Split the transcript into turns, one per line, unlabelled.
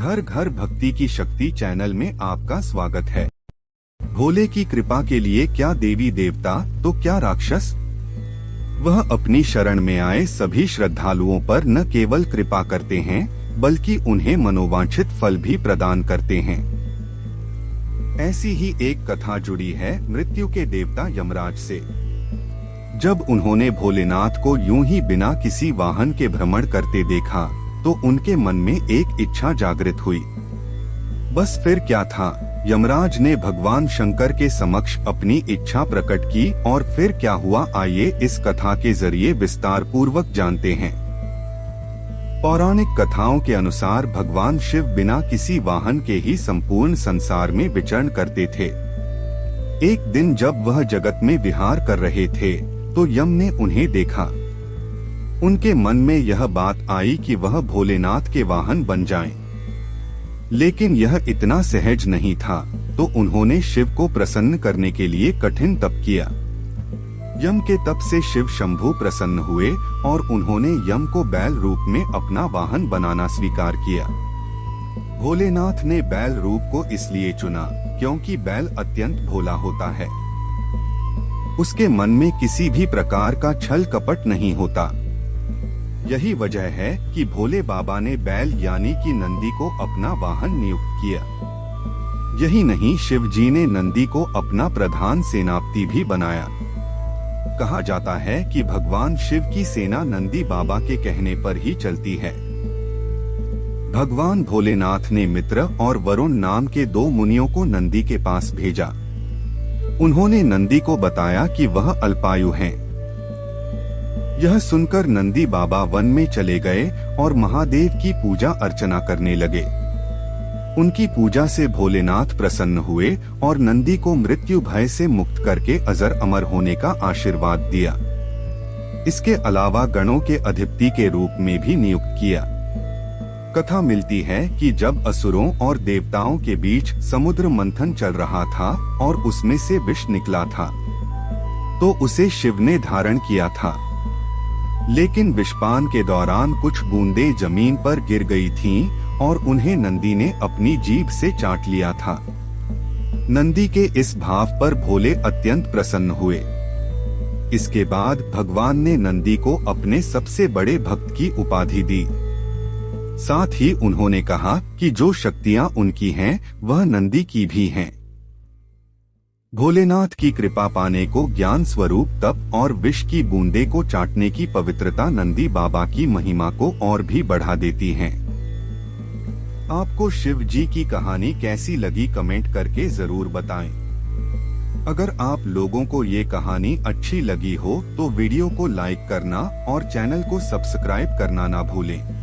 घर घर भक्ति की शक्ति चैनल में आपका स्वागत है। भोले की कृपा के लिए क्या देवी देवता तो क्या राक्षस, वह अपनी शरण में आए सभी श्रद्धालुओं पर न केवल कृपा करते हैं बल्कि उन्हें मनोवांछित फल भी प्रदान करते हैं। ऐसी ही एक कथा जुड़ी है मृत्यु के देवता यमराज से। जब उन्होंने भोलेनाथ को यूं ही बिना किसी वाहन के भ्रमण करते देखा तो उनके मन में एक इच्छा जागृत हुई। बस फिर क्या था, यमराज ने भगवान शंकर के समक्ष अपनी इच्छा प्रकट की और फिर क्या हुआ, आइए इस कथा के जरिए विस्तार पूर्वक जानते हैं। पौराणिक कथाओं के अनुसार भगवान शिव बिना किसी वाहन के ही संपूर्ण संसार में विचरण करते थे। एक दिन जब वह जगत में विहार कर रहे थे तो यम ने उन्हें देखा। उनके मन में यह बात आई कि वह भोलेनाथ के वाहन बन जाएं। लेकिन यह इतना सहज नहीं था, तो उन्होंने शिव को प्रसन्न करने के लिए कठिन तप किया। यम के तप से शिव शंभु प्रसन्न हुए और उन्होंने यम को बैल रूप में अपना वाहन बनाना स्वीकार किया। भोलेनाथ ने बैल रूप को इसलिए चुना क्योंकि बैल अत्यंत भोला होता है। उसके मन में किसी भी प्रकार का छल कपट नहीं होता। यही वजह है कि भोले बाबा ने बैल यानी कि नंदी को अपना वाहन नियुक्त किया। यही नहीं, शिव जी ने नंदी को अपना प्रधान सेनापति भी बनाया। कहा जाता है कि भगवान शिव की सेना नंदी बाबा के कहने पर ही चलती है। भगवान भोलेनाथ ने मित्र और वरुण नाम के दो मुनियों को नंदी के पास भेजा। उन्होंने नंदी को बताया कि वह अल्पायु हैं। यह सुनकर नंदी बाबा वन में चले गए और महादेव की पूजा अर्चना करने लगे। उनकी पूजा से भोलेनाथ प्रसन्न हुए और नंदी को मृत्यु भय से मुक्त करके अजर अमर होने का आशीर्वाद दिया। इसके अलावा गणों के अधिपति के रूप में भी नियुक्त किया। कथा मिलती है कि जब असुरों और देवताओं के बीच समुद्र मंथन चल रहा था और उसमें से विष निकला था, तो उसे शिव ने धारण किया था। लेकिन विषपान के दौरान कुछ बूंदें जमीन पर गिर गई थीं और उन्हें नंदी ने अपनी जीभ से चाट लिया था। नंदी के इस भाव पर भोले अत्यंत प्रसन्न हुए। इसके बाद भगवान ने नंदी को अपने सबसे बड़े भक्त की उपाधि दी। साथ ही उन्होंने कहा कि जो शक्तियां उनकी हैं वह नंदी की भी हैं। भोलेनाथ की कृपा पाने को ज्ञान स्वरूप तप और विष की बूंदे को चाटने की पवित्रता नंदी बाबा की महिमा को और भी बढ़ा देती हैं। आपको शिव जी की कहानी कैसी लगी कमेंट करके जरूर बताएं। अगर आप लोगों को ये कहानी अच्छी लगी हो तो वीडियो को लाइक करना और चैनल को सब्सक्राइब करना ना भूलें।